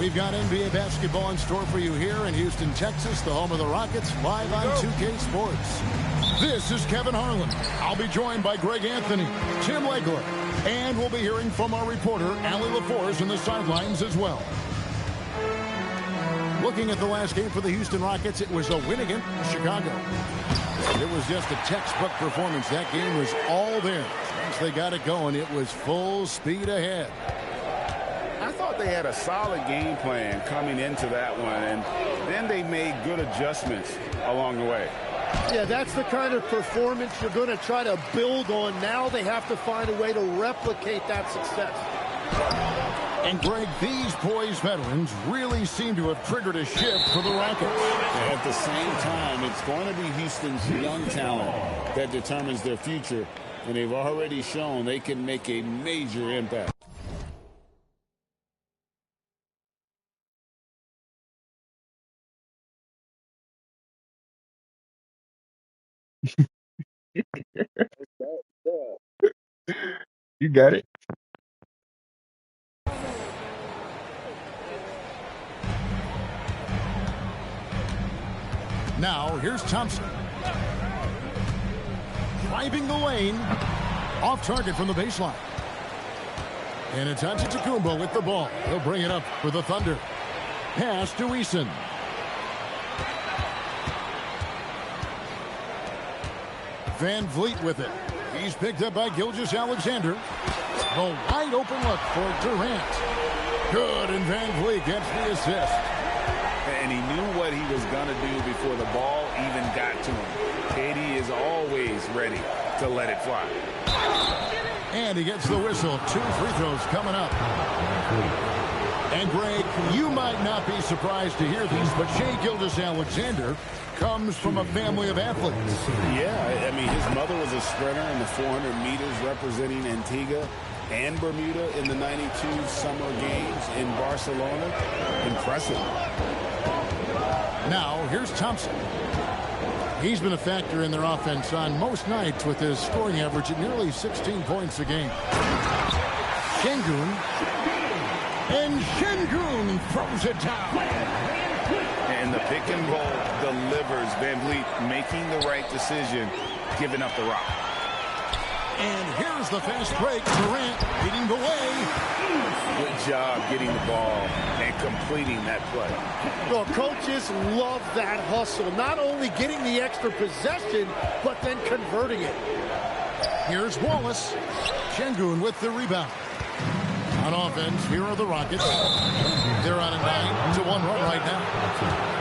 We've got NBA basketball in store for you here in Houston, Texas, the home of the Rockets, live on 2K Sports. This is Kevin Harlan. I'll be joined by Greg Anthony, Tim Legler, and we'll be hearing from our reporter, Allie LaForce, on the sidelines as well. Looking at the last game for the Houston Rockets, it was a win against Chicago. It was just a textbook performance. That game was all there. Once they got it going, it was full speed ahead. I thought they had a solid game plan coming into that one, and then they made good adjustments along the way. Yeah, that's the kind of performance you're going to try to build on. Now they have to find a way to replicate that success. And, Greg, these poised veterans really seem to have triggered a shift for the Rockets. At the same time, it's going to be Houston's young talent that determines their future, and they've already shown they can make a major impact. You got it. Now, here's Thompson. Driving the lane. Off target from the baseline. And it's Antetokounmpo with the ball. He'll bring it up for the Thunder. Pass to Eason. Van Vliet with it. He's picked up by Gilgeous-Alexander. The wide open look for Durant. Good, and Van Vliet gets the assist. And he knew what he was going to do before the ball even got to him. KD is always ready to let it fly. And he gets the whistle. 2 free throws coming up. And, Greg, you might not be surprised to hear this, but Shai Gilgeous-Alexander comes from a family of athletes. Yeah, I mean, his mother was a sprinter in the 400 meters representing Antigua and Bermuda in the 92 Summer Games in Barcelona. Impressive. Now, here's Thompson. He's been a factor in their offense on most nights with his scoring average at nearly 16 points a game. Şengün. And Şengün throws it down. And the pick and roll delivers. Van Vliet making the right decision, giving up the rock. And here's the fast break. Durant leading the way. Good job getting the ball and completing that play. Well, coaches love that hustle. Not only getting the extra possession, but then converting it. Here's Wallace. Şengün with the rebound. On offense, here are the Rockets. They're on a 9-1 run right now.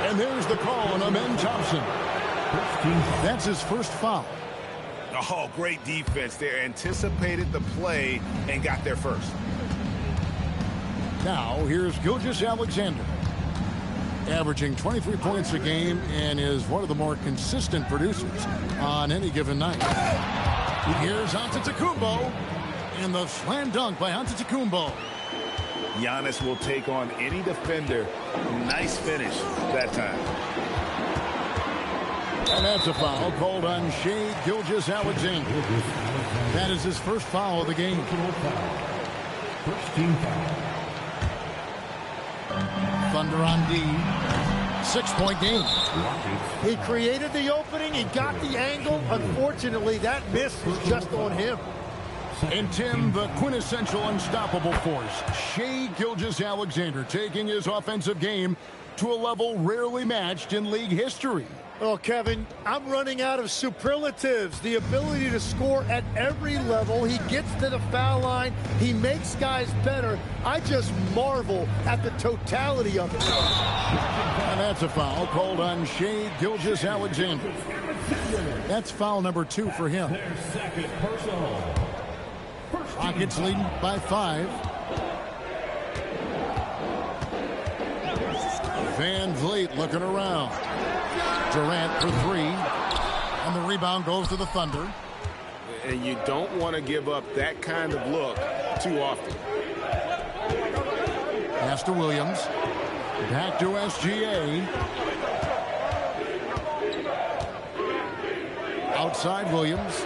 And there's the call on Amen Thompson. That's his first foul. Oh, great defense. They anticipated the play and got there first. Now, here's Gilgeous-Alexander. Averaging 23 points a game and is one of the more consistent producers on any given night. Here's Antetokounmpo. And the slam dunk by Antetokounmpo. Giannis will take on any defender. Nice finish that time. And that's a foul called on Shai Gilgeous-Alexander. That is his first foul of the game. First team foul. Thunder on D. 6-point game. He created the opening. He got the angle. Unfortunately, that miss was just on him. And Tim, the quintessential unstoppable force, Shai Gilgeous-Alexander, taking his offensive game to a level rarely matched in league history. Oh, Kevin, I'm running out of superlatives. The ability to score at every level. He gets to the foul line. He makes guys better. I just marvel at the totality of it. And that's a foul called on Shai Gilgeous-Alexander. That's foul number 2 for him. Their second personal. Rockets leading by 5. Van Vliet looking around. Durant for 3. And the rebound goes to the Thunder. And you don't want to give up that kind of look too often. Pass to Williams. Back to SGA. Outside Williams.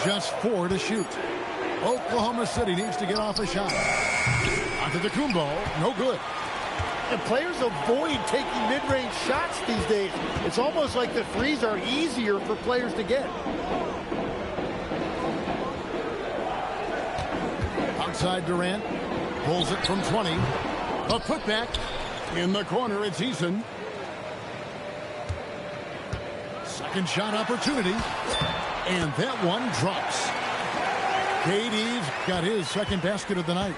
Just 4 to shoot. Oklahoma City needs to get off a shot. Antetokounmpo, no good. And players avoid taking mid-range shots these days. It's almost like the threes are easier for players to get. Outside Durant. Pulls it from 20. A putback. In the corner, it's Eason. Second shot opportunity. And that one drops. KD's got his second basket of the night.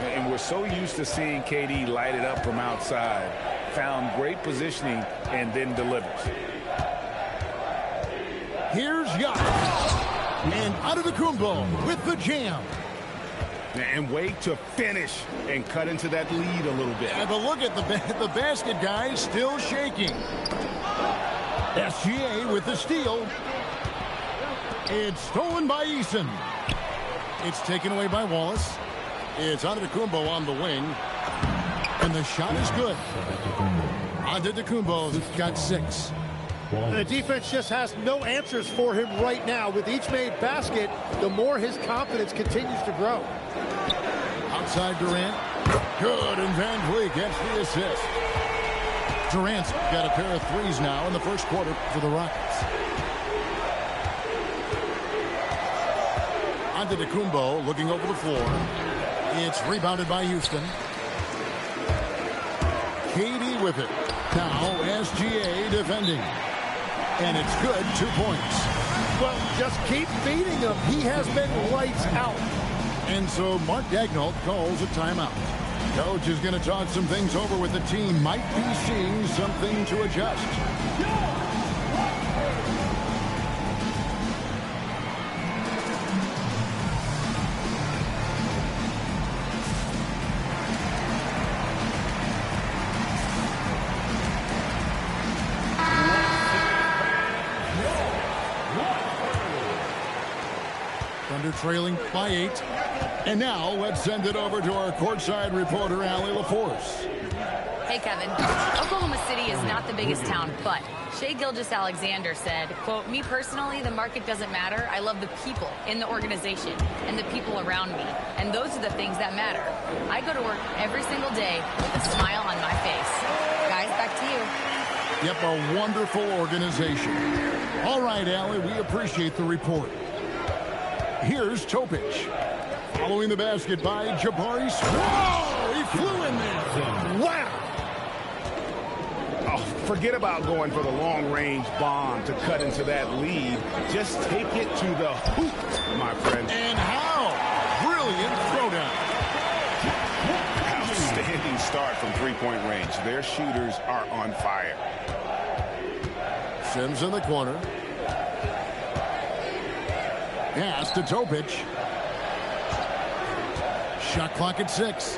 And we're so used to seeing KD light it up from outside. Found great positioning and then delivers. Here's Giannis. And Antetokounmpo with the jam. And wait to finish and cut into that lead a little bit. But look at the basket, guys, still shaking. SGA with the steal. It's stolen by Eason. It's taken away by Wallace. It's Antetokounmpo on the wing. And the shot is good. Antetokounmpo's got 6. The defense just has no answers for him right now. With each made basket, the more his confidence continues to grow. Outside Durant. Good, and Van Vliet gets the assist. Durant's got a pair of threes now in the first quarter for the Rockets. Antetokounmpo looking over the floor. It's rebounded by Houston. KD with it. Now SGA defending. And it's good, 2 points. Well, just keep feeding him. He has been lights out. And so Mark Daigneault calls a timeout. Coach is going to talk some things over with the team. Might be seeing something to adjust. Thunder trailing by 8. And now let's send it over to our courtside reporter, Allie LaForce. Hey, Kevin. Oklahoma City is not the biggest town, but Shai Gilgeous-Alexander said, quote, "Me personally, the market doesn't matter. I love the people in the organization and the people around me. And those are the things that matter. I go to work every single day with a smile on my face." Guys, back to you. Yep, a wonderful organization. All right, Allie, we appreciate the report. Here's Topic. Following the basket by Jabari Smith. Whoa! He flew in there. Wow! Oh, forget about going for the long-range bomb to cut into that lead. Just take it to the hoop, my friend. And how? Brilliant throwdown. Outstanding start from three-point range. Their shooters are on fire. Sims in the corner. Pass to Topic. Shot clock at 6.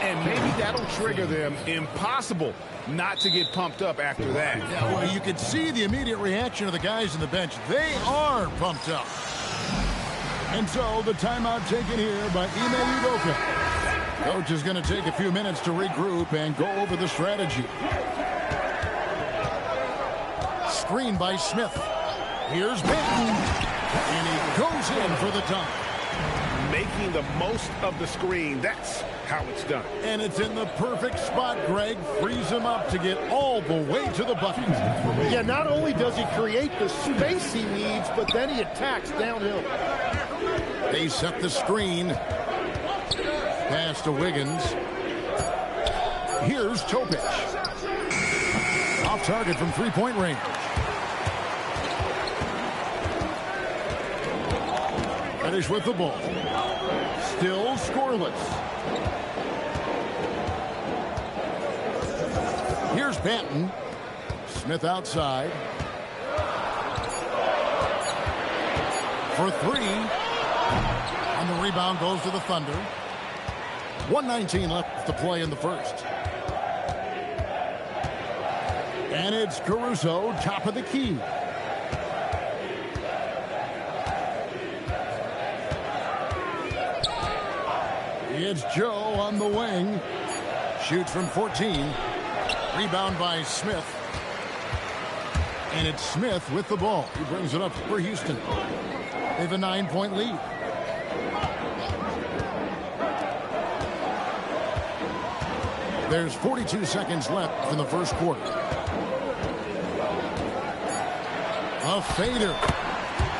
And maybe that'll trigger them. Impossible not to get pumped up after that. Yeah, well, you could see the immediate reaction of the guys on the bench. They are pumped up. And so the timeout taken here by Ime Udoka. Coach is going to take a few minutes to regroup and go over the strategy. Screen by Smith. Here's Benton. And he goes in for the dunk. Making the most of the screen. That's how it's done. And it's in the perfect spot, Greg. Frees him up to get all the way to the bucket. Yeah, not only does he create the space he needs, but then he attacks downhill. They set the screen. Pass to Wiggins. Here's Topic. Off target from three-point range. Finish with the ball. Still scoreless. Here's Benton. Smith outside. For 3. And the rebound goes to the Thunder. 1:19 left to play in the first. And it's Caruso, top of the key. It's Joe on the wing. Shoots from 14. Rebound by Smith. And it's Smith with the ball. He brings it up for Houston. They have a 9-point lead. There's 42 seconds left in the first quarter. A fader.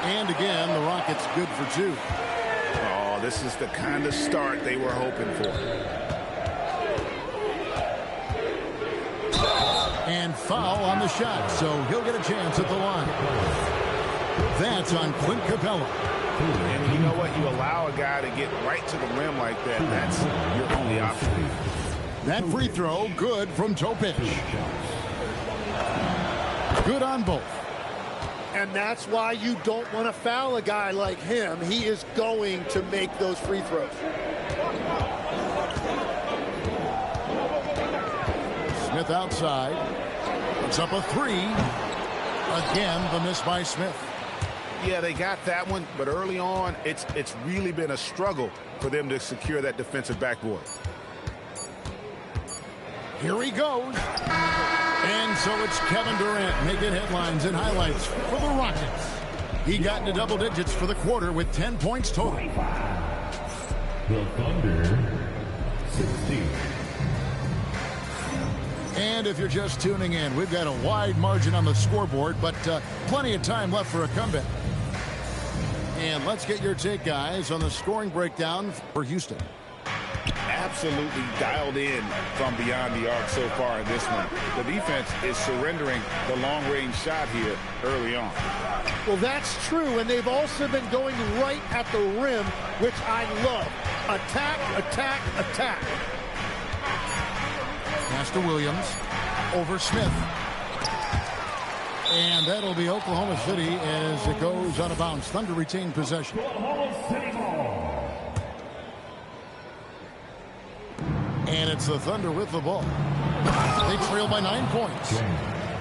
And again, the Rockets good for two. Oh, this is the kind of start they were hoping for. And foul on the shot, so he'll get a chance at the line. That's on Clint Capella. And you know what? You allow a guy to get right to the rim like that. That's your only option. That free throw, good from Topic. Good on both. And that's why you don't want to foul a guy like him. He is going to make those free throws. Smith outside. Puts up a three. Again, the miss by Smith. Yeah, they got that one, but early on, it's really been a struggle for them to secure that defensive backboard. Here he goes. And so it's Kevin Durant making headlines and highlights for the Rockets. He got into double digits for the quarter with 10 points total. The Thunder, 16. And if you're just tuning in, we've got a wide margin on the scoreboard, but plenty of time left for a comeback. And let's get your take, guys, on the scoring breakdown for Houston. Absolutely dialed in from beyond the arc so far in this one. The defense is surrendering the long-range shot here early on. Well, that's true, and they've also been going right at the rim, which I love. Attack, attack, attack. Pass to Williams. Over Smith. And that'll be Oklahoma City as it goes out of bounds. Thunder retain possession. Oklahoma City ball. And it's the Thunder with the ball. They trail by 9 points.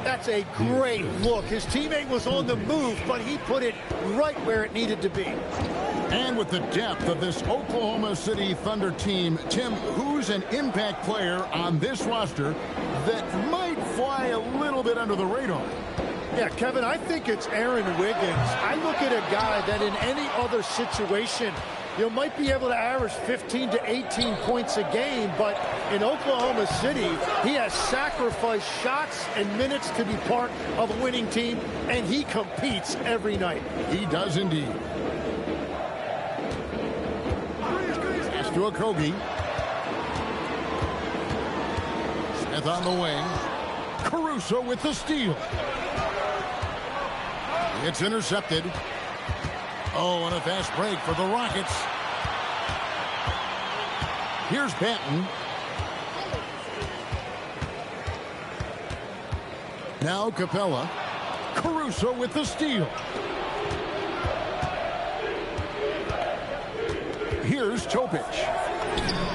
That's a great look. His teammate was on the move, but he put it right where it needed to be. And with the depth of this Oklahoma City Thunder team, Tim, who's an impact player on this roster that might fly a little bit under the radar? Yeah, Kevin, I think it's Aaron Wiggins. I look at a guy that in any other situation, you might be able to average 15 to 18 points a game, but in Oklahoma City, he has sacrificed shots and minutes to be part of a winning team, and he competes every night. He does indeed. Pass to Okogie. Smith on the wing. Caruso with the steal. It's intercepted. Oh, and a fast break for the Rockets. Here's Banton. Now Capella. Caruso with the steal. Here's Topic.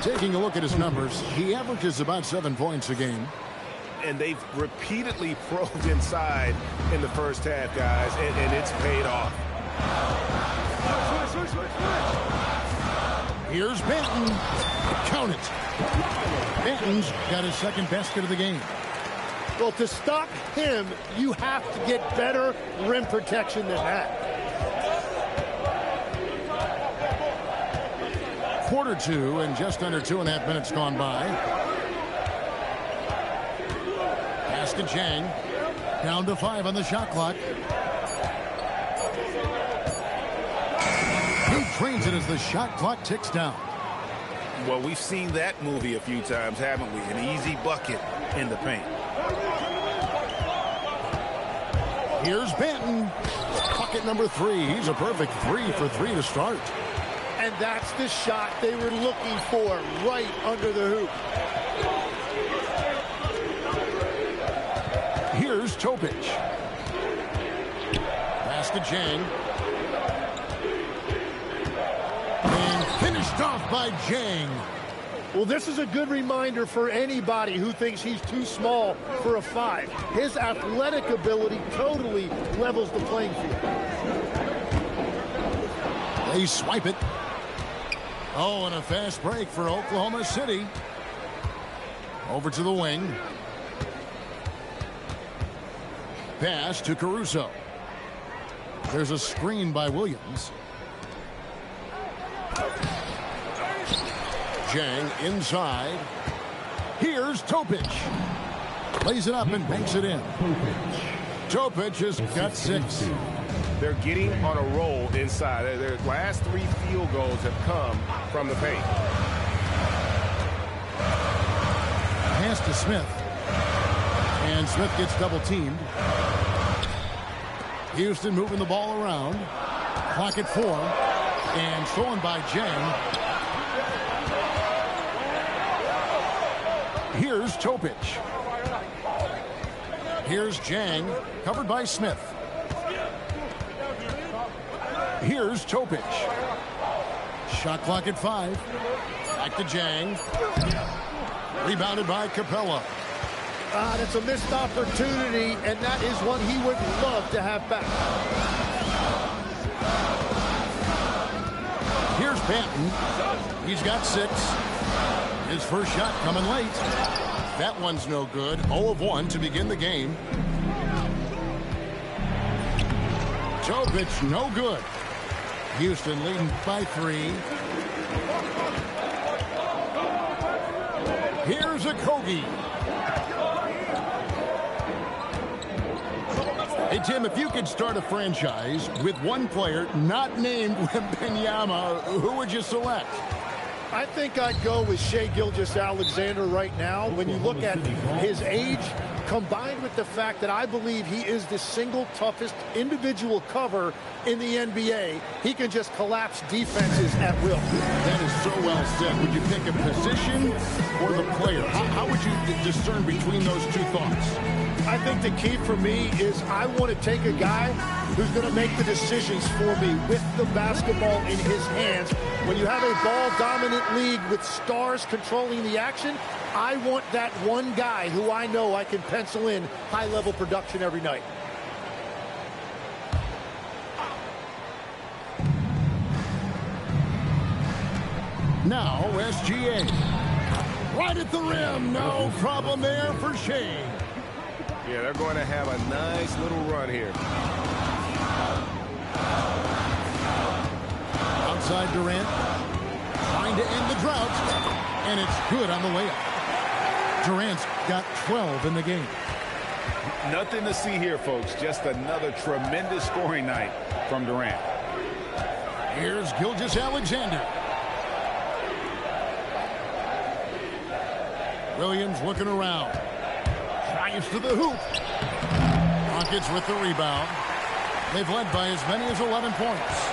Taking a look at his numbers, he averages about 7 points a game. And they've repeatedly probed inside in the first half, guys, and it's paid off. Here's Banton. Count it. Banton's got his second basket of the game. Well, to stop him, you have to get better rim protection than that. Quarter two and just under 2.5 minutes gone by. Pass to Chang. Down to 5 on the shot clock. He trains it as the shot clock ticks down. Well, we've seen that movie a few times, haven't we? An easy bucket in the paint. Here's Banton. Bucket number 3. He's a perfect 3 for 3 to start. And that's the shot they were looking for, right under the hoop. Here's Topic. Pass to Chang. And finished off by Chang. Well, this is a good reminder for anybody who thinks he's too small for a 5. His athletic ability totally levels the playing field. They swipe it. Oh, and a fast break for Oklahoma City. Over to the wing. Pass to Caruso. There's a screen by Williams. Chang inside. Here's Here's Topic. Lays it up and banks it in. Topic has got 6. They're getting on a roll inside. Their last 3 field goals have come from the paint. Pass to Smith. And Smith gets double teamed. Houston moving the ball around. Clock at 4. And stolen by Jang. Here's Topic. Here's Jang, covered by Smith. Here's Topic. Shot clock at 5. Back to Jang. Rebounded by Capella. That's a missed opportunity, and that is what he would love to have back. Here's Banton. He's got 6. His first shot coming late. That one's no good. 0 of 1 to begin the game. Topic, no good. Houston leading by 3. Here's a Kogi. Hey, Tim, if you could start a franchise with one player not named Wembanyama, who would you select? I think I'd go with Shai Gilgeous-Alexander right now. When you look at his age, combined with the fact that I believe he is the single toughest individual cover in the NBA, he can just collapse defenses at will. That is so well said. Would you pick a position or the player? How would you discern between those two thoughts? I think the key for me is I want to take a guy who's going to make the decisions for me with the basketball in his hands. When you have a ball-dominant league with stars controlling the action, I want that one guy who I know I can pencil in high-level production every night. Now, SGA. Right at the rim. No problem there for Shai. Yeah, they're going to have a nice little run here. Outside Durant. Trying to end the drought. And it's good on the layup. Durant's got 12 in the game. Nothing to see here, folks. Just another tremendous scoring night from Durant. Here's Gilgeous-Alexander. Williams looking around. Drives to the hoop. Rockets with the rebound. They've led by as many as 11 points.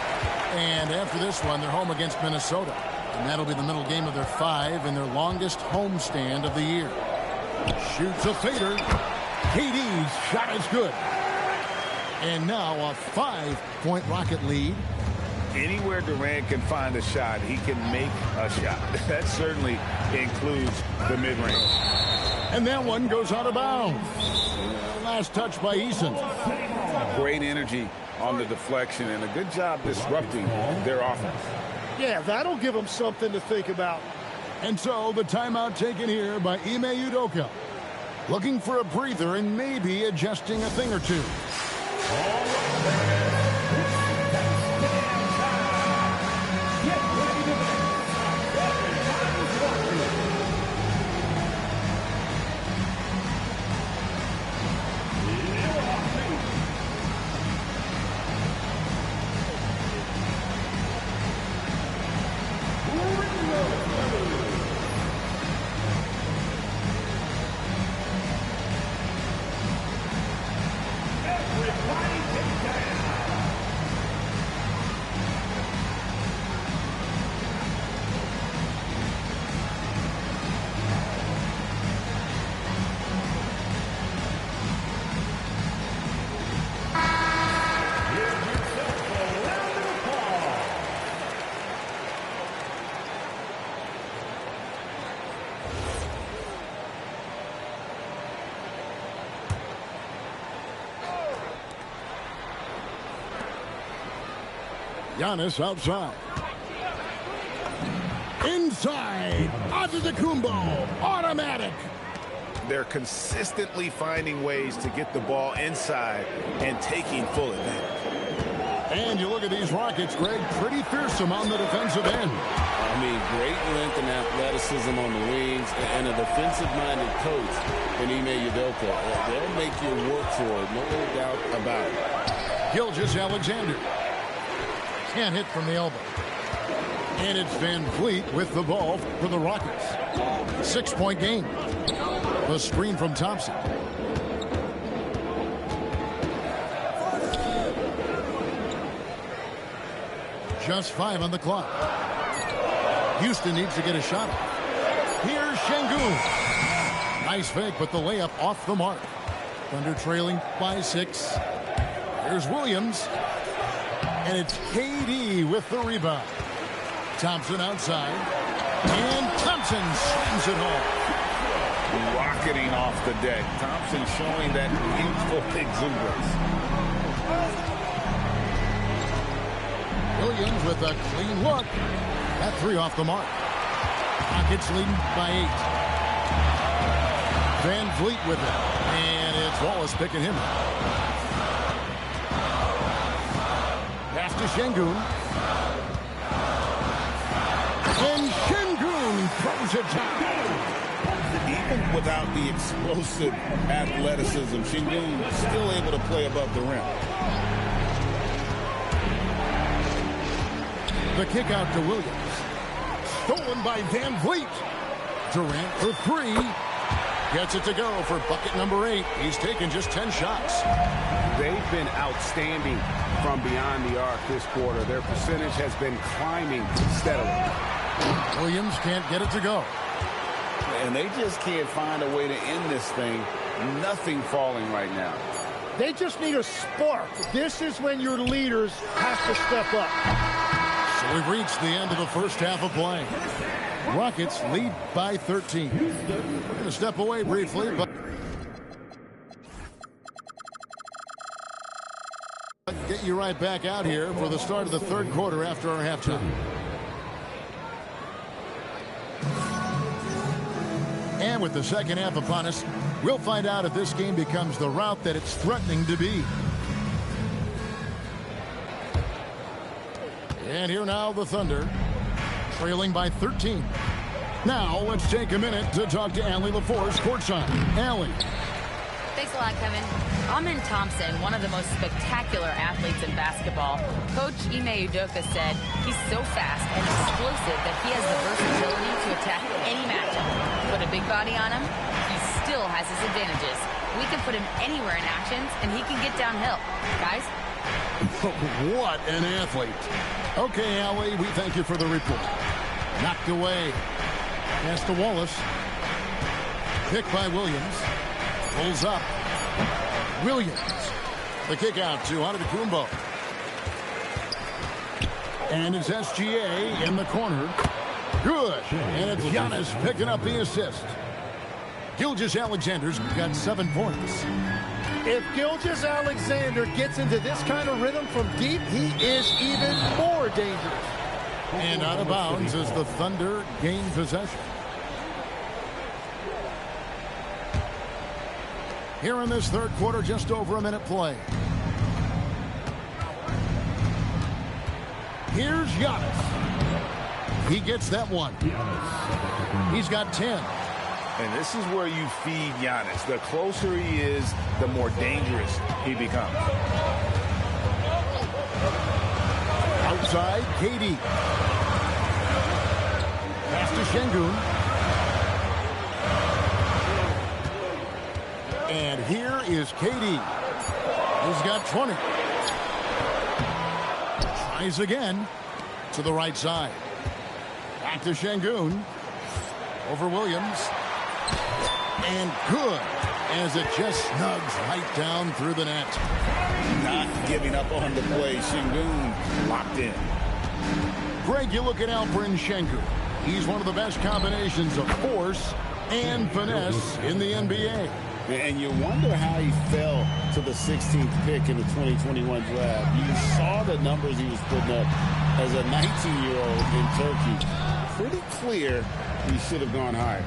And after this one, they're home against Minnesota. And that'll be the middle game of their 5 and their longest homestand of the year. Shoots a fader. KD's shot is good. And now a 5-point Rocket lead. Anywhere Durant can find a shot, he can make a shot. That certainly includes the mid-range. And that one goes out of bounds. Last touch by Eason. Great energy on the deflection and a good job disrupting their offense. Yeah, that'll give them something to think about. And so the timeout taken here by Ime Udoka. Looking for a breather and maybe adjusting a thing or two. Giannis outside. Inside. Antetokounmpo. Automatic. They're consistently finding ways to get the ball inside and taking full advantage. And you look at these Rockets, Greg, pretty fearsome on the defensive end. I mean, great length and athleticism on the wings, and a defensive-minded coach in Ime Udoka. They'll make you work for it, no doubt about it. Gilgeous-Alexander. Can't hit from the elbow. And it's Van Vliet with the ball for the Rockets. 6-point game. The screen from Thompson. Just 5 on the clock. Houston needs to get a shot. Here's Şengün. Nice fake, but the layup off the mark. Thunder trailing by 6. Here's Williams. And it's KD with the rebound. Thompson outside. And Thompson slams it home. Rocketing off the deck. Thompson showing that youthful exuberance. Williams with a clean look. That 3 off the mark. Rockets leading by 8. Van Vliet with it. And it's Wallace picking him up. Pass to Şengün. And Şengün throws it down. Even without the explosive athleticism, Şengün still able to play above the rim. The kick out to Williams. Stolen by Van Vliet. Durant for 3. Gets it to go for bucket number 8. He's taken just 10 shots. They've been outstanding from beyond the arc this quarter. Their percentage has been climbing steadily. Williams can't get it to go. And they just can't find a way to end this thing. Nothing falling right now. They just need a spark. This is when your leaders have to step up. So we've reached the end of the first half of play. Rockets lead by 13. We're going to step away briefly, but get you right back out here for the start of the third quarter after our halftime. And with the second half upon us, we'll find out if this game becomes the route that it's threatening to be. And here now the Thunder, trailing by 13. Now let's take a minute to talk to Allie LaForce courtside. Allie. Thanks a lot, Kevin. Amin Thompson, one of the most spectacular athletes in basketball. Coach Ime Udoka said he's so fast and explosive that he has the versatility to attack any matchup. Put a big body on him, he still has his advantages. We can put him anywhere in actions, and he can get downhill. Guys? What an athlete. Okay, Allie, we thank you for the report. Knocked away. Pass to Wallace. Picked by Williams. Pulls up. Williams. The kick out to Antetokounmpo. And it's SGA in the corner. Good. And it's Giannis picking up the assist. Gilgeous-Alexander's got 7 points. If Gilgeous-Alexander gets into this kind of rhythm from deep, he is even more dangerous. And out of bounds as the Thunder gain possession. Here in this third quarter, just over a minute play. Here's Giannis. He gets that one. He's got 10. And this is where you feed Giannis. The closer he is, the more dangerous he becomes. Outside, KD. Pass to Şengün. And here is KD. He's got 20. Tries again to the right side. Back to Şengün. Over Williams. And good, as it just snugs right down through the net. Not giving up on the play. Şengün locked in. Greg, you look at Alperen Şengün. He's one of the best combinations of force and finesse in the NBA. And you wonder how he fell to the 16th pick in the 2021 draft. You saw the numbers he was putting up as a 19-year-old in Turkey. Pretty clear he should have gone higher.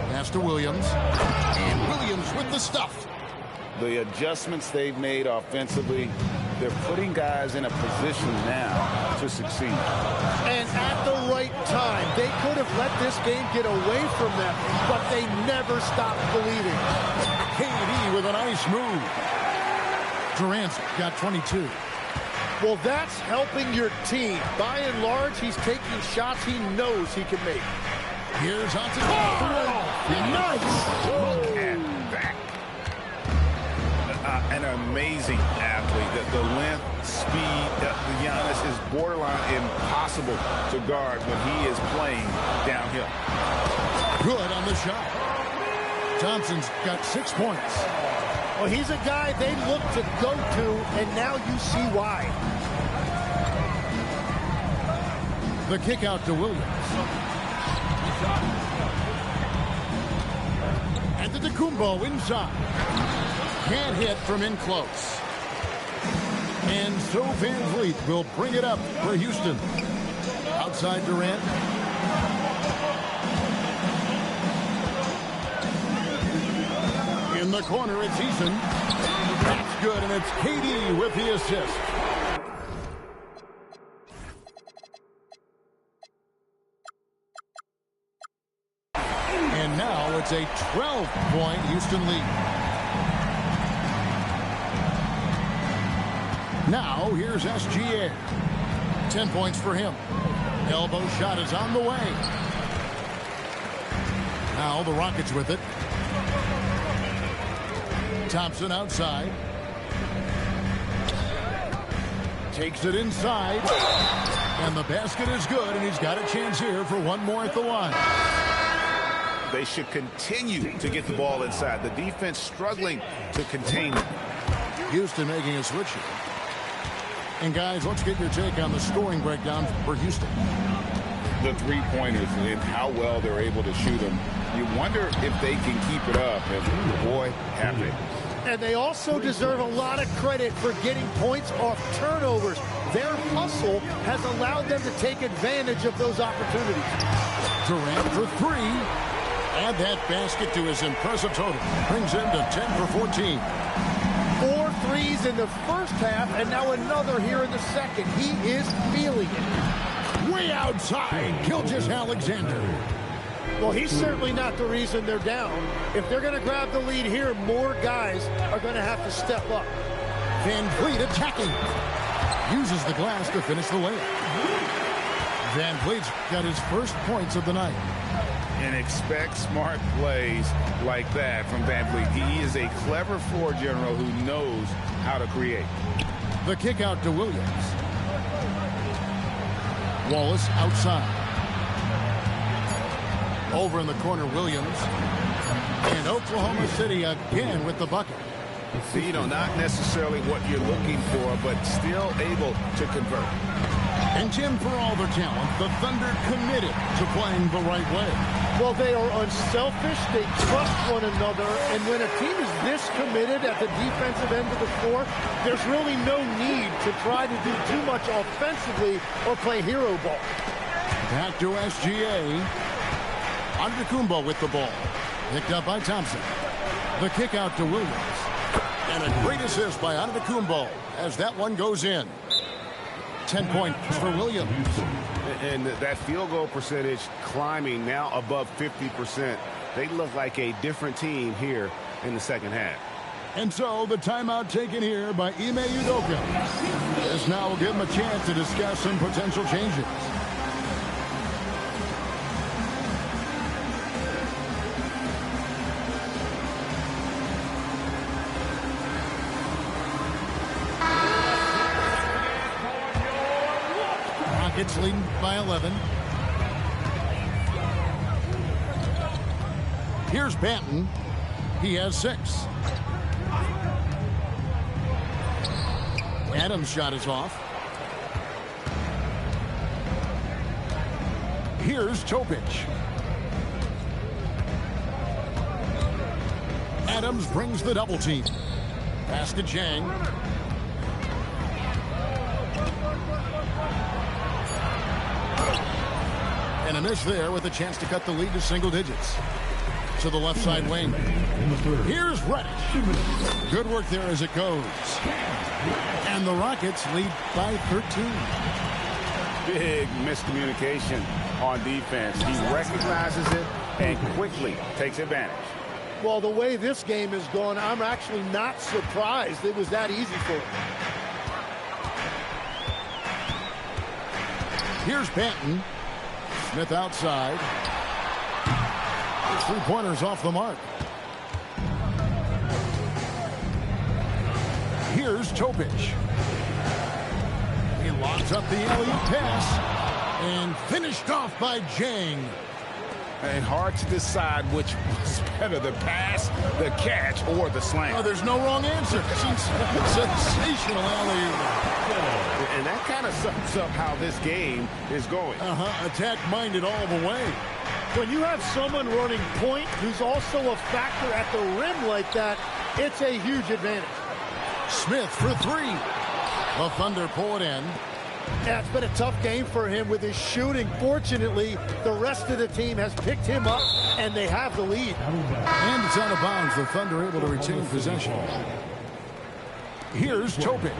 Pass to Williams. And Williams with the stuff. The adjustments they've made offensively They're putting guys in a position now to succeed. And at the right time, they could have let this game get away from them, but they never stopped believing. KD with a nice move. Durant's got 22. Well, that's helping your team. By and large, he's taking shots he knows he can make. Here's on to Nice! Look at that. An amazing athlete. The length, speed, Giannis is borderline impossible to guard when he is playing downhill. Good on the shot. Thompson's got 6 points. Well, he's a guy they look to go to, and now you see why. The kick out to Williams. And to Kumbo inside. Can't hit from in close. And so Van Vliet will bring it up for Houston. Outside Durant. In the corner, it's Eason. That's good, and it's KD with the assist. And now it's a 12-point Houston lead. Now here's SGA. 10 points for him. Elbow shot is on the way. Now the Rockets with it. Thompson outside. Takes it inside. And the basket is good, and he's got a chance here for one more at the line. They should continue to get the ball inside. The defense struggling to contain it. Houston making a switch here. And guys, let's get your take on the scoring breakdown for Houston. The three-pointers and how well they're able to shoot them. You wonder if they can keep it up, and boy, have they. And they also deserve a lot of credit for getting points off turnovers. Their hustle has allowed them to take advantage of those opportunities. Durant for three. Add that basket to his impressive total. Brings him to 10 for 14. 4 threes in the first half, and now another here in the second. He is feeling it. Way outside, Gilgeous-Alexander. Well, he's certainly not the reason they're down. If they're going to grab the lead here, more guys are going to have to step up. Van Vliet attacking. Uses the glass to finish the layup. Van Vliet's got his first points of the night. And expect smart plays like that from Van Vliet. He is a clever floor general who knows how to create. The kick out to Williams. Wallace outside. Over in the corner, Williams. And Oklahoma City again with the bucket. So, not necessarily what you're looking for, but still able to convert. And Jim, for all their talent, the Thunder committed to playing the right way. Well, they are unselfish. They trust one another. And when a team is this committed at the defensive end of the floor, there's really no need to try to do too much offensively or play hero ball. Back to SGA. Antetokounmpo with the ball. Picked up by Thompson. The kick out to Williams. And a great assist by Antetokounmpo as that one goes in. 10 points for Williams. And that field goal percentage climbing now above 50%. They look like a different team here in the second half. And so the timeout taken here by Ime Udoka. This now will give him a chance to discuss some potential changes. Rockets leading by 11. Here's Banton. He has 6. Adams' shot is off. Here's Topic. Adams brings the double team. Pass to Chang. And a miss there with a chance to cut the lead to single digits. To the left side wing. Here's Reddish. Good work there as it goes. And the Rockets lead by 13. Big miscommunication on defense. He recognizes it and quickly takes advantage. Well, the way this game is going, I'm actually not surprised it was that easy for him. Here's Banton. Smith outside. 3-pointers off the mark. Here's Topic. He locks up the alley-oop pass and finished off by Jang. And hard to decide which was better, the pass, the catch, or the slam. Oh, there's no wrong answer. Sensational alley-oop. And that kind of sums up how this game is going. Attack-minded all the way. When you have someone running point who's also a factor at the rim like that, it's a huge advantage. Smith for three. The Thunder pull it in. Yeah, it's been a tough game for him with his shooting. Fortunately, the rest of the team has picked him up, and they have the lead. And it's out of bounds. The Thunder able to retain possession. Here's Topic.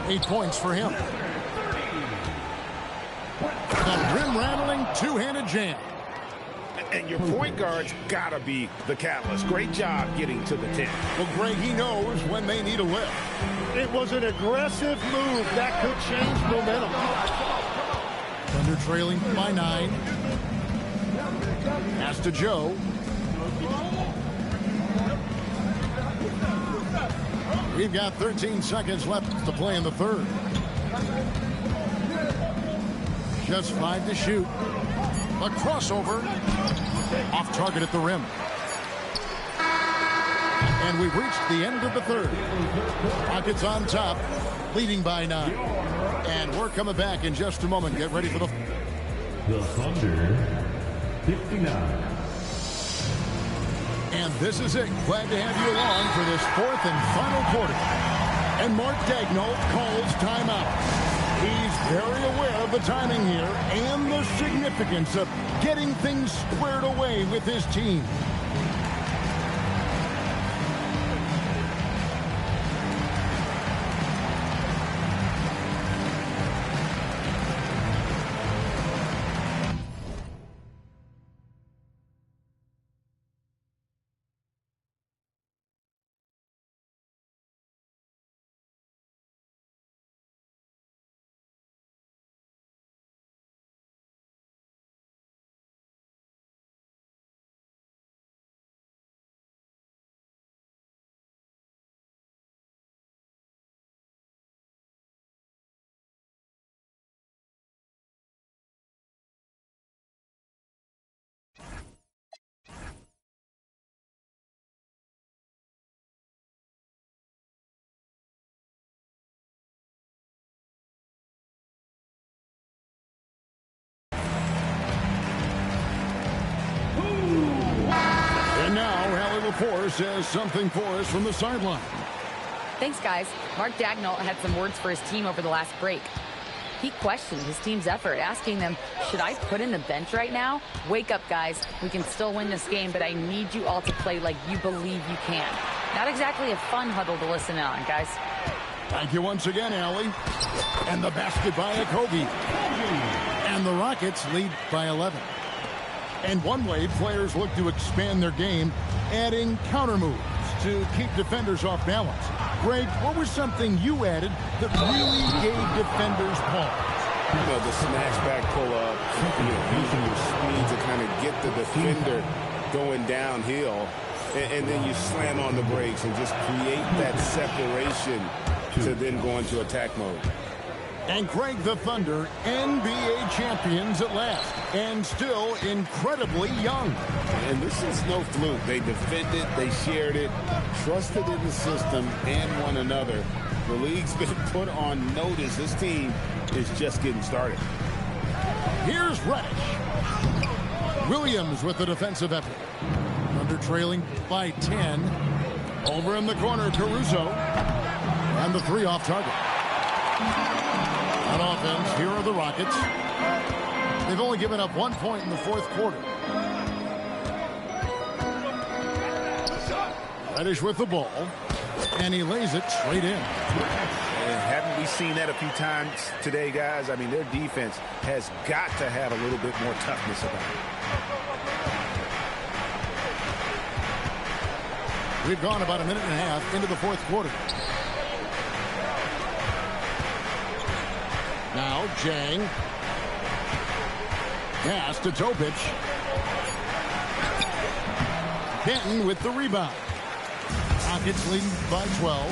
8 points for him. The rim-rattling two-handed jam. And your point guard's got to be the catalyst. Great job getting to the 10. Well, Greg, he knows when they need a lift. It was an aggressive move that could change momentum. Thunder trailing by 9. Pass to Joe. We've got 13 seconds left to play in the third. Just 5 to shoot. A crossover. Off target at the rim. And we've reached the end of the third. Rockets on top, leading by 9. And we're coming back in just a moment. Get ready for the Thunder 59. And this is it. Glad to have you along for this fourth and final quarter. And Mark Daigneault calls timeout. He's very aware of the timing here and the significance of getting things squared away with his team. And now, Hallie Lepore says something for us from the sideline. Thanks, guys. Mark Daigneault had some words for his team over the last break. He questioned his team's effort, asking them, should I put in the bench right now? Wake up, guys. We can still win this game, but I need you all to play like you believe you can. Not exactly a fun huddle to listen in on, guys. Thank you once again, Allie. And the basket by Okogie. And the Rockets lead by 11. And one way players look to expand their game, adding counter moves to keep defenders off balance. Greg, what was something you added that really gave defenders pause? You know, the snatch back pull-up, using your speed to kind of get the defender going downhill, and then you slam on the brakes and just create that separation to then go into attack mode. And Greg, the Thunder, NBA champions at last, and still incredibly young. And this is no fluke. They defended, they shared it, trusted in the system and one another. The league's been put on notice. This team is just getting started. Here's Reddish. Williams with the defensive effort. Thunder trailing by 10. Over in the corner, Caruso. And the 3 off target. On offense, here are the Rockets. They've only given up 1 point in the fourth quarter. Reddish with the ball. And he lays it straight in. And haven't we seen that a few times today, guys? I mean, their defense has got to have a little bit more toughness about it. We've gone about a minute and a half into the fourth quarter. Now Jang. Pass to Topic. Benton with the rebound. Rockets leading by 12.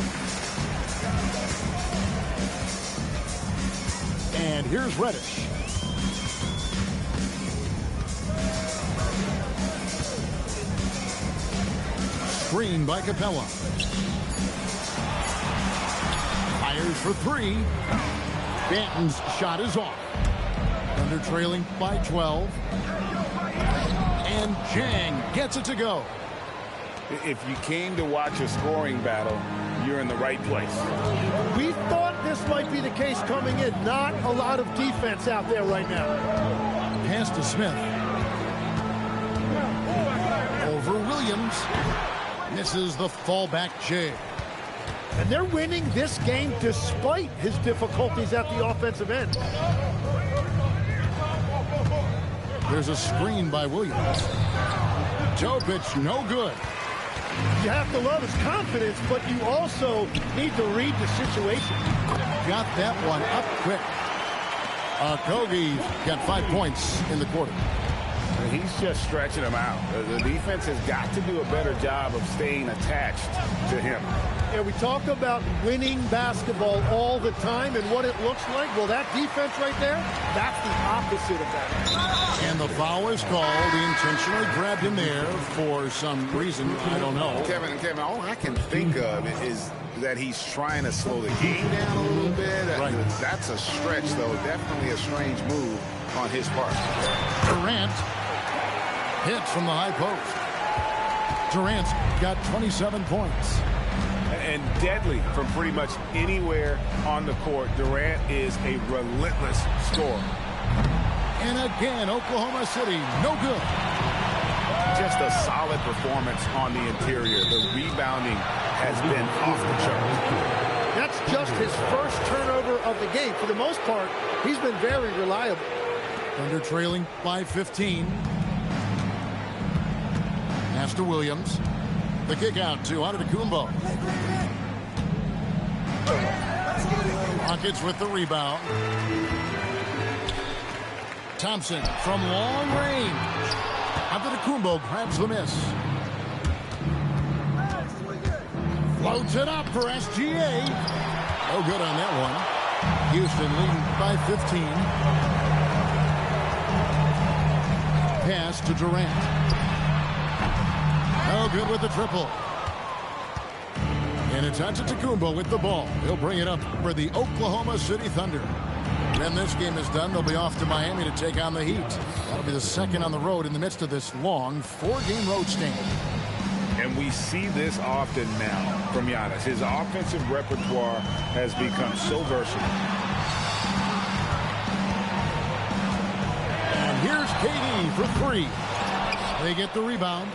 And here's Reddish. Screen by Capella. Fires for three. Benton's shot is off. Thunder trailing by 12. And Jang gets it to go. If you came to watch a scoring battle, you're in the right place. We thought this might be the case coming in. Not a lot of defense out there right now. Pass to Smith. Over Williams. Misses the fallback Jay. And they're winning this game despite his difficulties at the offensive end. There's a screen by Williams. Topic, no good. You have to love his confidence, but you also need to read the situation. Got that one up quick. Kogi got 5 points in the quarter. He's just stretching them out. The defense has got to do a better job of staying attached to him. Yeah, we talk about winning basketball all the time and what it looks like. Well, that defense right there, that's the opposite of that. And the foul is called. He intentionally grabbed him there for some reason. I don't know. Kevin, all I can think of is that he's trying to slow the game down a little bit. Right. That's a stretch, though. Definitely a strange move on his part. Durant hits from the high post. Durant's got 27 points. And deadly from pretty much anywhere on the court. Durant is a relentless scorer. And again, Oklahoma City, no good. Just a solid performance on the interior. The rebounding has been off the charts. That's just his first turnover of the game. For the most part, he's been very reliable. Thunder trailing by 15. Pass to Williams. The kick out to Antetokounmpo. Rockets with the rebound. Thompson from long range. Antetokounmpo grabs the miss. Floats it up for SGA. No good on that one. Houston leading by 15. Pass to Durant. No good with the triple. And it's Antetokounmpo with the ball. He'll bring it up for the Oklahoma City Thunder. When this game is done, they'll be off to Miami to take on the Heat. That'll be the second on the road in the midst of this long 4-game road stand. And we see this often now from Giannis. His offensive repertoire has become so versatile. And here's KD for three. They get the rebound.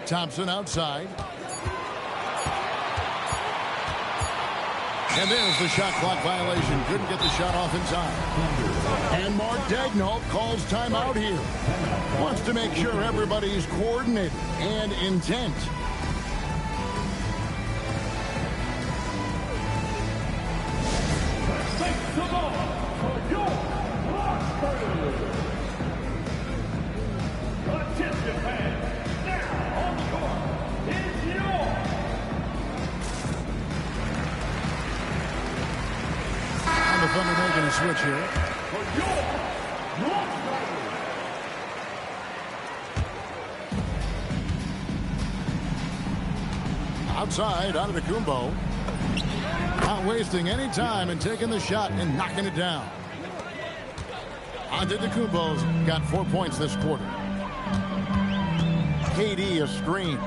Thompson outside. And there's the shot clock violation. Couldn't get the shot off in time. And Mark Daigneault calls timeout here. Wants to make sure everybody's coordinated and intent. Thunder making a switch here. Outside, Antetokounmpo. Not wasting any time and taking the shot and knocking it down. Antetokounmpo's got 4 points this quarter. KD a screen.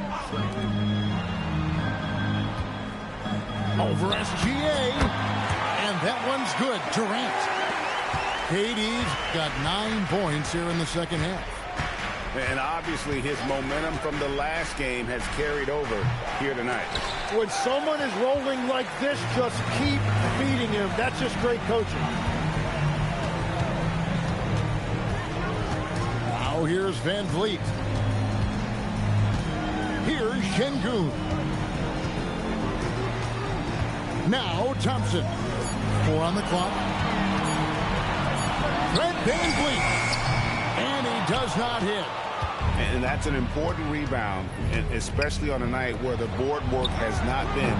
Over SGA. And that one's good. Durant. KD's got 9 points here in the second half. And obviously his momentum from the last game has carried over here tonight. When someone is rolling like this, just keep feeding him. That's just great coaching. Now here's Van Vliet. Here's Şengün. Now Thompson. 4 on the clock. Fred Van Vliet. And he does not hit. And that's an important rebound, especially on a night where the board work has not been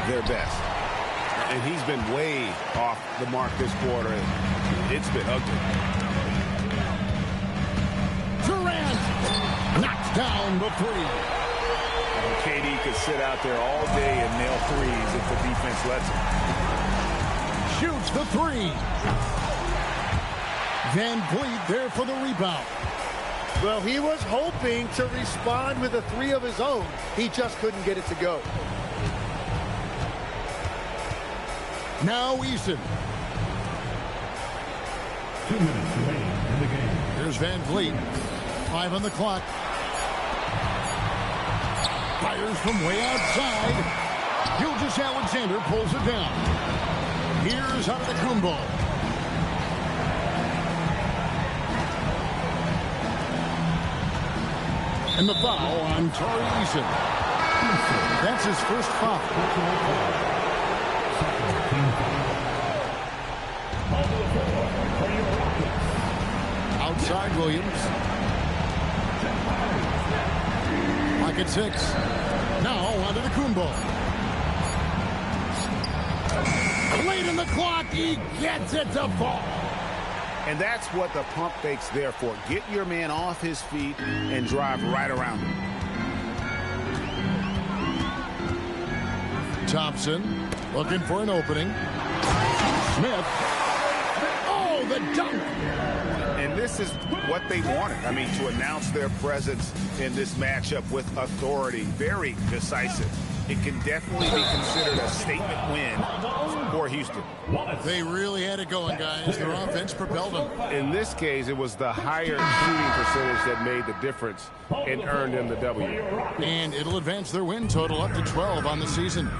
their best. And he's been way off the mark this quarter. It's been ugly. Durant knocks down the 3. KD could sit out there all day and nail threes if the defense lets him. Shoots the 3. Van Vliet there for the rebound. Well, he was hoping to respond with a 3 of his own. He just couldn't get it to go. Now Eason. 2 minutes remaining in the game. Here's Van Vliet. 5 on the clock. Fires from way outside. Gilgeous-Alexander pulls it down. Here's Antetokounmpo. And the foul on Tari Eason. That's his first foul. Outside Williams. Lock at 6. Now onto the Kumbo. Late in the clock, he gets it to fall. And that's what the pump fake's there for. Get your man off his feet and drive right around him. Thompson looking for an opening. Smith. Oh, the dunk. And this is what they wanted. I mean, to announce their presence in this matchup with authority. Very decisive. It can definitely be considered a statement win for Houston. They really had it going, guys. Their offense propelled them. In this case, it was the higher shooting percentage that made the difference and earned them the W. And it'll advance their win total up to 12 on the season.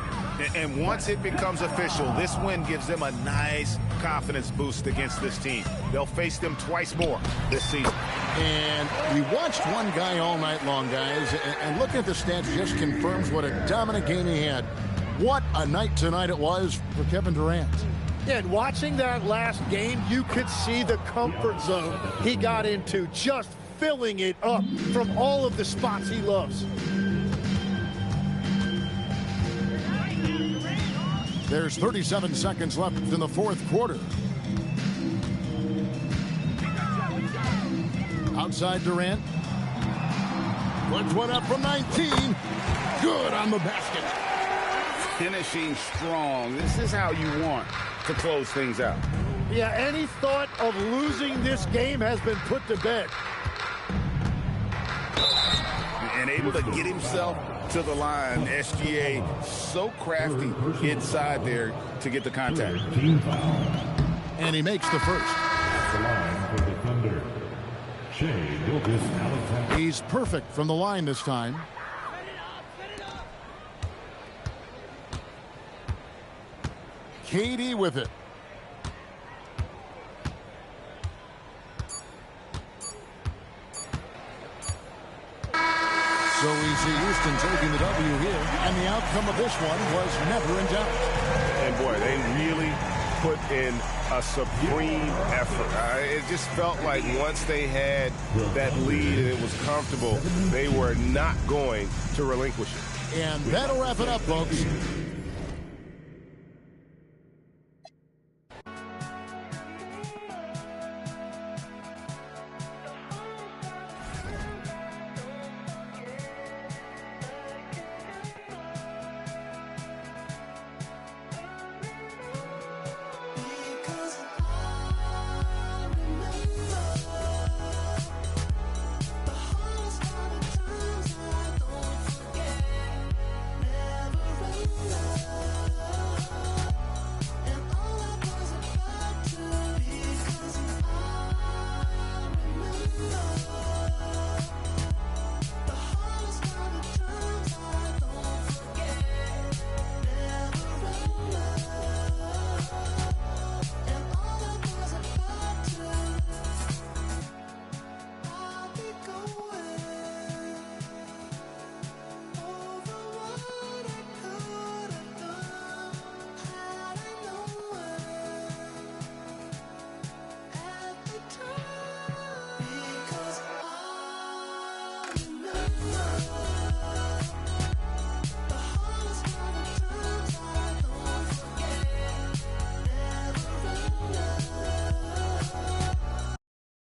And once it becomes official, this win gives them a nice confidence boost against this team. They'll face them twice more this season. And we watched one guy all night long, guys, and looking at the stats just confirms what a dominant game he had. What a night tonight it was for Kevin Durant. Yeah, and watching that last game, you could see the comfort zone he got into, just filling it up from all of the spots he loves. There's 37 seconds left in the fourth quarter. Outside Durant. Puts one up from 19. Good on the basket. Finishing strong. This is how you want to close things out. Yeah, any thought of losing this game has been put to bed. And able to get himself to the line. SGA so crafty inside there to get the contact. And he makes the first. The line for the Thunder. He's perfect from the line this time. KD with it. So we see Houston taking the W here, and the outcome of this one was never in doubt. And boy, they really put in a supreme effort. It just felt like once they had that lead and it was comfortable, they were not going to relinquish it. And that'll wrap it up, folks.